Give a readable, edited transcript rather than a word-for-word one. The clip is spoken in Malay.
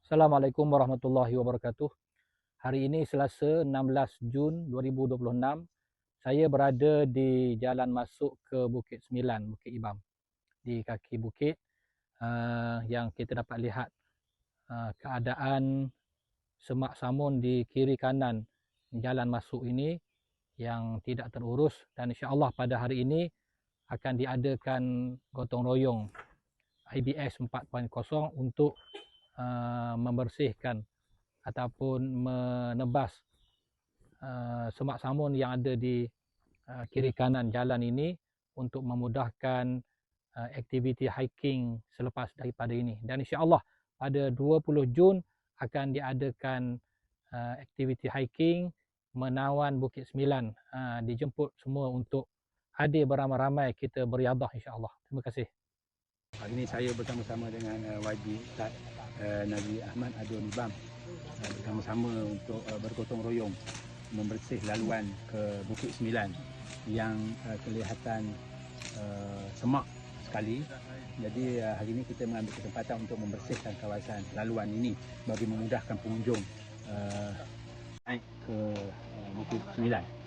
Assalamualaikum warahmatullahi wabarakatuh. Hari ini Selasa 16 Jun 2026. Saya berada di jalan masuk ke Bukit Sembilan, Bukit Ibam. Di kaki bukit yang kita dapat lihat keadaan semak samun di kiri kanan jalan masuk ini yang tidak terurus, dan insya-Allah pada hari ini akan diadakan gotong royong IBS 4.0 untuk membersihkan ataupun menebas semak samun yang ada di kiri kanan jalan ini untuk memudahkan aktiviti hiking selepas daripada ini. Dan insya-Allah pada 20 Jun akan diadakan aktiviti hiking menawan Bukit Sembilan. Dijemput semua untuk hadir beramai-ramai kita beriadah insya-Allah. Terima kasih. Hari ini saya bersama-sama dengan YB Ustaz Nabi Ahmad Adun Ibam bersama-sama untuk bergotong royong membersih laluan ke Bukit Sembilan yang kelihatan semak sekali. Jadi hari ini kita mengambil kesempatan untuk membersihkan kawasan laluan ini bagi memudahkan pengunjung naik ke Bukit Sembilan.